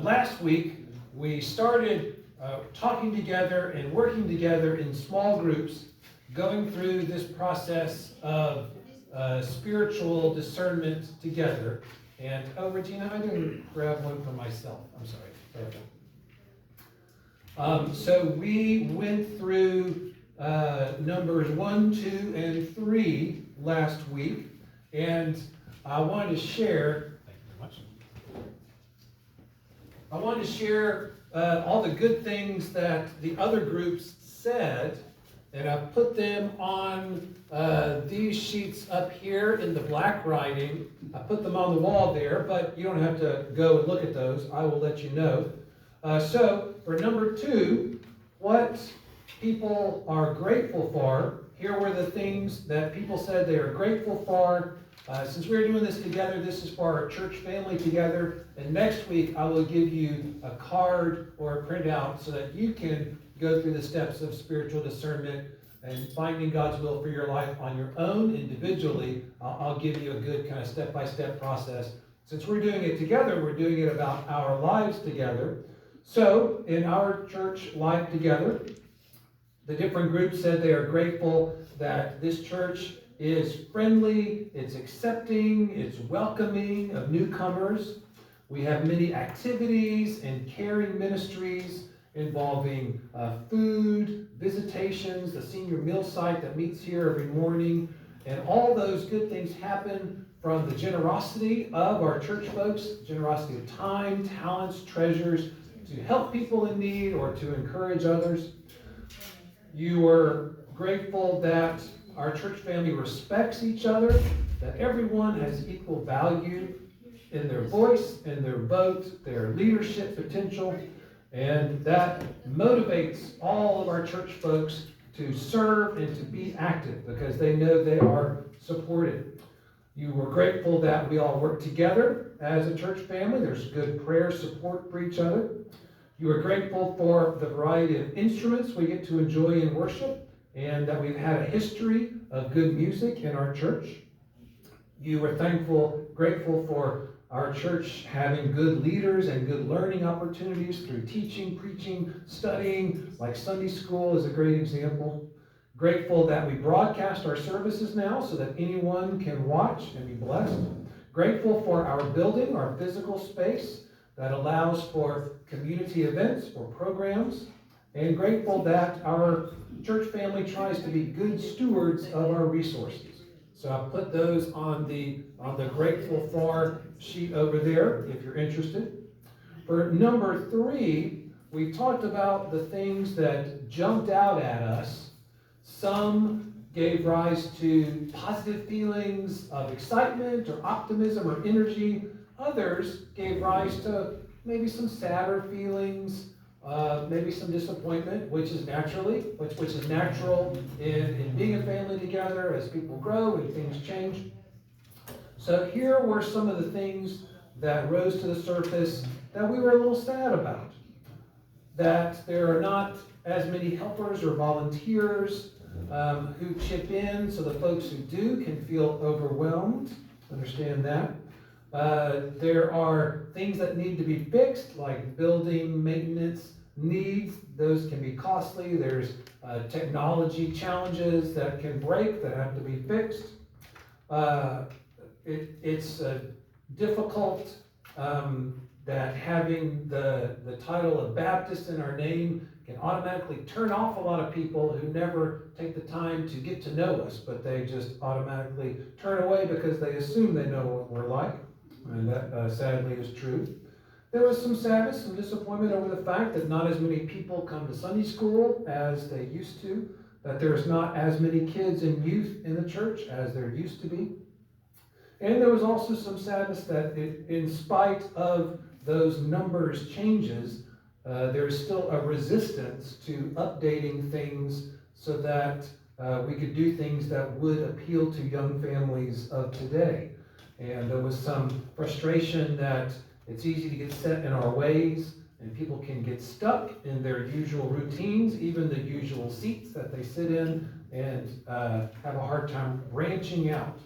Last week, we started talking together and working together in small groups, going through this process of spiritual discernment together. And, oh, Regina, I didn't grab one for myself. I'm sorry. So we went through numbers 1, 2, and 3 last week, and I wanted to share. Thank you very much. I wanted to share all the good things that the other groups said, and I've put them on these sheets up here in the black writing. I put them on the wall there, but you don't have to go and look at those. I will let you know. So for number 2, what people are grateful for, here were the things that people said they are grateful for. Since we're doing this together, this is for our church family together. And next week, I will give you a card or a printout so that you can go through the steps of spiritual discernment and finding God's will for your life on your own individually. I'll give you a good kind of step-by-step process. Since we're doing it together, we're doing it about our lives together. So in our church life together, the different groups said they are grateful that this church is friendly, it's accepting, it's welcoming of newcomers. We have many activities and caring ministries involving food, visitations, the senior meal site that meets here every morning. And all those good things happen from the generosity of our church folks, generosity of time, talents, treasures, to help people in need or to encourage others. You were grateful that our church family respects each other, that everyone has equal value in their voice, in their vote, their leadership potential, and that motivates all of our church folks to serve and to be active because they know they are supported. You were grateful that we all work together as a church family. There's good prayer support for each other. You are grateful for the variety of instruments we get to enjoy in worship and that we've had a history of good music in our church. You were grateful for our church having good leaders and good learning opportunities through teaching, preaching, studying, like Sunday school is a great example. Grateful that we broadcast our services now so that anyone can watch and be blessed. Grateful for our building, our physical space, that allows for community events or programs, and grateful that our church family tries to be good stewards of our resources. So I've put those on the grateful for sheet over there if you're interested. For number 3, we talked about the things that jumped out at us. Some gave rise to positive feelings of excitement or optimism or energy. Others gave rise to maybe some sadder feelings, maybe some disappointment, which is natural in being a family together as people grow and things change. So here were some of the things that rose to the surface that we were a little sad about. That there are not as many helpers or volunteers who chip in, so the folks who do can feel overwhelmed. Understand that. There are things that need to be fixed, like building maintenance needs. Those can be costly. There's technology challenges that can break that have to be fixed. It's difficult that having the title of Baptist in our name can automatically turn off a lot of people who never take the time to get to know us, but they just automatically turn away because they assume they know what we're like. And that sadly is true. There was some sadness and disappointment over the fact that not as many people come to Sunday school as they used to, that there's not as many kids and youth in the church as there used to be. And there was also some sadness that in spite of those numbers changes, there's still a resistance to updating things so that we could do things that would appeal to young families of today. And there was some frustration that it's easy to get set in our ways, and people can get stuck in their usual routines, even the usual seats that they sit in, and have a hard time branching out.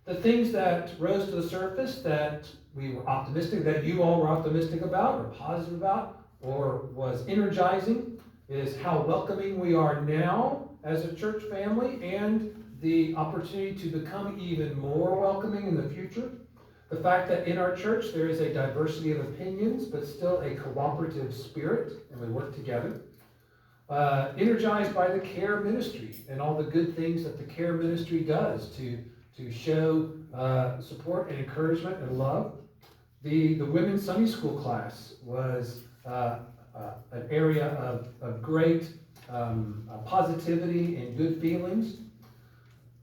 The things that rose to the surface that we were optimistic, that you all were optimistic about or positive about or was energizing, is how welcoming we are now as a church family and the opportunity to become even more welcoming in the future. The fact that in our church there is a diversity of opinions, but still a cooperative spirit, and we work together. Energized by the care ministry and all the good things that the care ministry does to show support and encouragement and love. The women's Sunday school class was an area of great positivity and good feelings.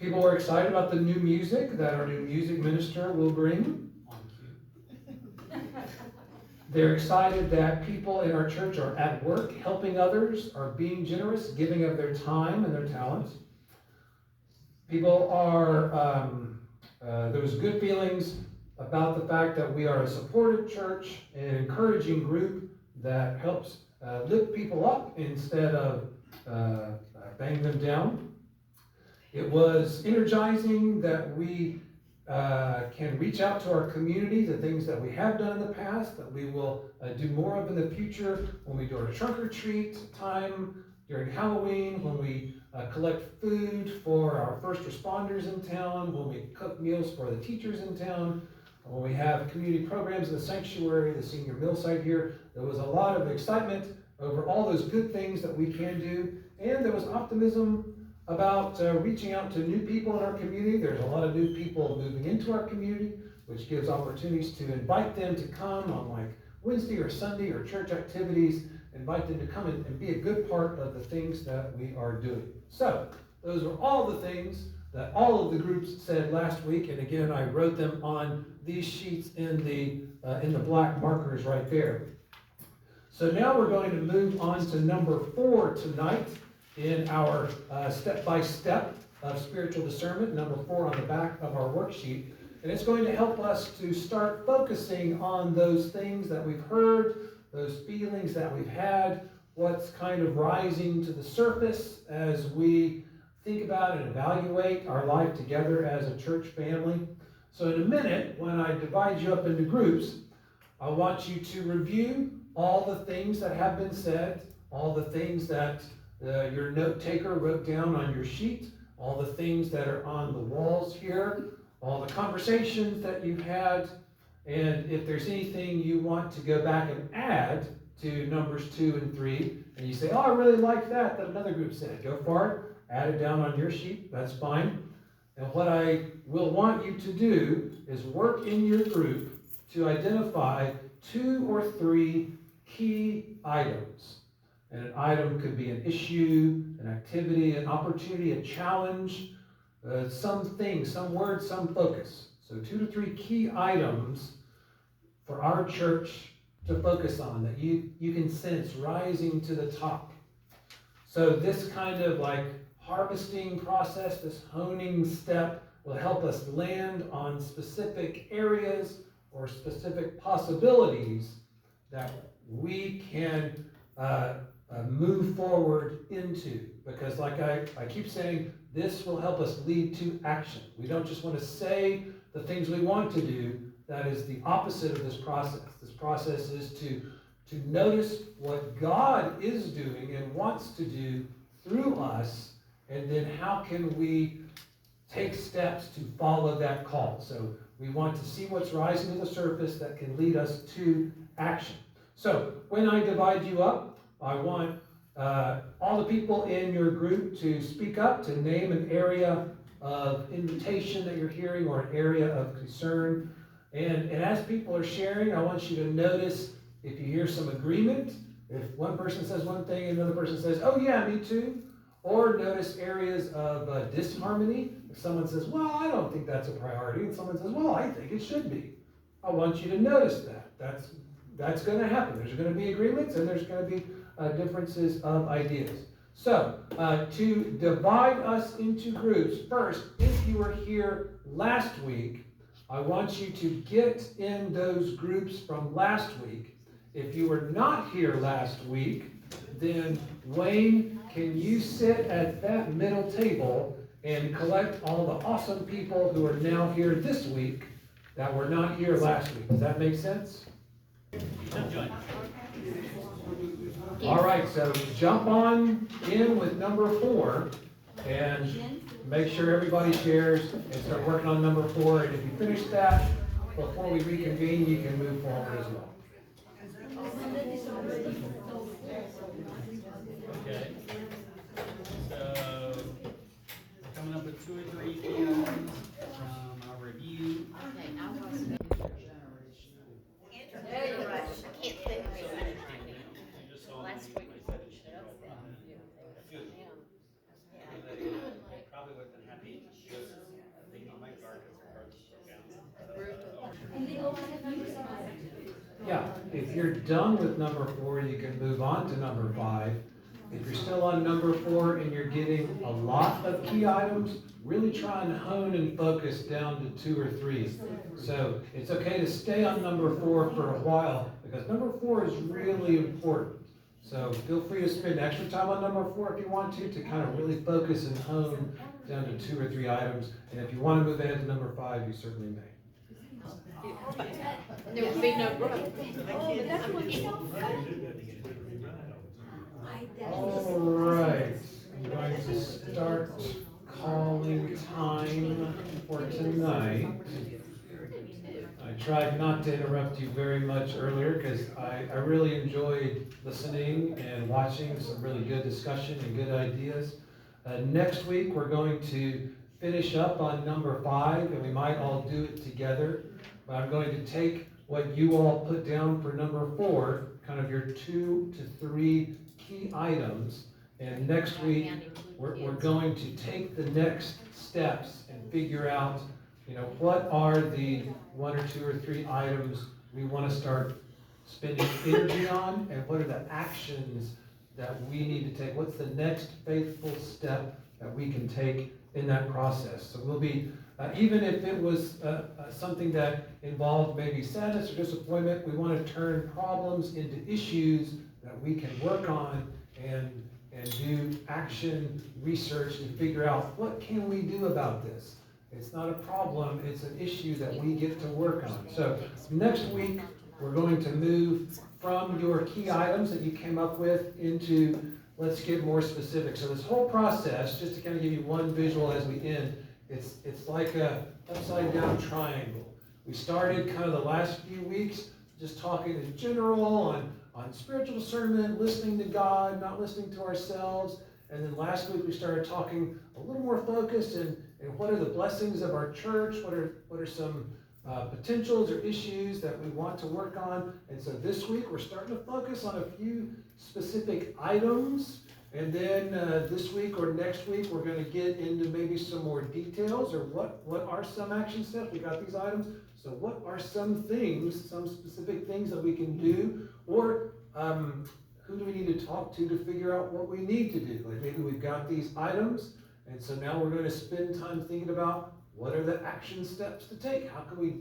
People were excited about the new music that our new music minister will bring. They're excited that people in our church are at work, helping others, are being generous, giving of their time and their talents. People are, there was good feelings about the fact that we are a supportive church, an encouraging group that helps lift people up instead of bang them down. It was energizing that we can reach out to our community, the things that we have done in the past, that we will do more of in the future when we do our trunk or treat time during Halloween, when we collect food for our first responders in town, when we cook meals for the teachers in town, when we have community programs in the sanctuary, the senior mill site here. There was a lot of excitement over all those good things that we can do, and there was optimism about reaching out to new people in our community. There's a lot of new people moving into our community, which gives opportunities to invite them to come on like Wednesday or Sunday or church activities, invite them to come and be a good part of the things that we are doing. So those are all the things that all of the groups said last week, and again, I wrote them on these sheets in the black markers right there. So now we're going to move on to number 4 tonight in our step-by-step of spiritual discernment, number 4 on the back of our worksheet. And it's going to help us to start focusing on those things that we've heard, those feelings that we've had, what's kind of rising to the surface as we think about and evaluate our life together as a church family. So in a minute, when I divide you up into groups, I want you to review all the things that have been said, all the things that your note taker wrote down on your sheet, all the things that are on the walls here, all the conversations that you've had, and if there's anything you want to go back and add to numbers 2 and 3, and you say, oh, I really like that another group said, go for it, add it down on your sheet, that's fine. And what I will want you to do is work in your group to identify 2 or 3 key items. And an item could be an issue, an activity, an opportunity, a challenge, something, some word, some focus. So 2 to 3 key items for our church to focus on that you can sense rising to the top. So this kind of like harvesting process, this honing step will help us land on specific areas or specific possibilities that we can move forward into, because like I keep saying, this will help us lead to action. We don't just want to say the things we want to do. That is the opposite of this process. This process is to notice what God is doing and wants to do through us, and then how can we take steps to follow that call. So we want to see what's rising to the surface that can lead us to action. So when I divide you up, I want all the people in your group to speak up, to name an area of invitation that you're hearing or an area of concern. And as people are sharing, I want you to notice if you hear some agreement, if one person says one thing and another person says, oh yeah, me too. Or notice areas of disharmony. If someone says, well, I don't think that's a priority, and someone says, well, I think it should be. I want you to notice that. That's going to happen. There's going to be agreements and there's going to be differences of ideas. So, to divide us into groups, first, if you were here last week, I want you to get in those groups from last week. If you were not here last week, then Wayne, can you sit at that middle table and collect all the awesome people who are now here this week that were not here last week. Does that make sense? All right, so jump on in with number 4 and make sure everybody shares and start working on number 4. And if you finish that before we reconvene, you can move forward as well. Okay. So, coming up with 2 or 3 key items from our review. Okay, I was. There you're right. I can't think of it. Last week we said it should have. Probably would have been happy to just leave on my card Yeah, if you're done with number 4, you can move on to number 5. If you're still on number 4 and you're getting a lot of key items, really try and hone and focus down to 2 or 3. So it's okay to stay on number 4 for a while because number 4 is really important. So feel free to spend extra time on number 4 if you want to kind of really focus and hone down to 2 or 3 items. And if you want to move ahead to number 5, you certainly may. There would be no growth. All right, I'm going to start calling time for tonight. I tried not to interrupt you very much earlier because I really enjoyed listening and watching some really good discussion and good ideas. Next week, we're going to finish up on number 5, and we might all do it together. But I'm going to take what you all put down for number 4, kind of your 2 to 3 key items, and next week we're going to take the next steps and figure out, what are the 1 or 2 or 3 items we want to start spending energy on, and what are the actions that we need to take. What's the next faithful step that we can take in that process? So we'll be, even if it was something that involved maybe sadness or disappointment, we want to turn problems into issues that we can work on and do action research to figure out what can we do about this. It's not a problem, it's an issue that we get to work on. So next week, we're going to move from your key items that you came up with into, let's get more specific. So this whole process, just to kind of give you one visual as we end, it's like a upside down triangle. We started kind of the last few weeks just talking in general on spiritual discernment, listening to God, not listening to ourselves. And then last week we started talking a little more focused and what are the blessings of our church, what are some potentials or issues that we want to work on. And so this week we're starting to focus on a few specific items. And then this week or next week we're going to get into maybe some more details or what are some action steps. We got these items. So what are some things, some specific things that we can do, or who do we need to talk to figure out what we need to do? Like maybe we've got these items, and so now we're going to spend time thinking about what are the action steps to take? How can we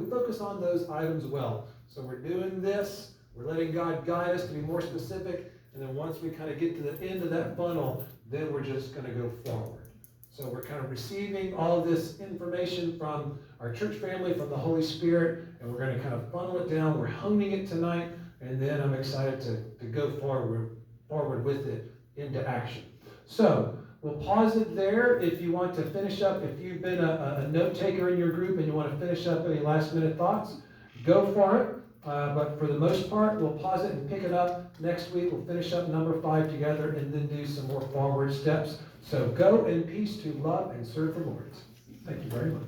focus on those items well? So we're doing this, we're letting God guide us to be more specific, and then once we kind of get to the end of that funnel, then we're just going to go forward. So we're kind of receiving all this information from our church family, from the Holy Spirit, and we're going to kind of funnel it down. We're honing it tonight, and then I'm excited to go forward with it into action. So we'll pause it there. If you want to finish up, if you've been a note taker in your group and you want to finish up any last minute thoughts, go for it. But for the most part, we'll pause it and pick it up next week. We'll finish up number 5 together and then do some more forward steps. So go in peace to love and serve the Lord. Thank you very much.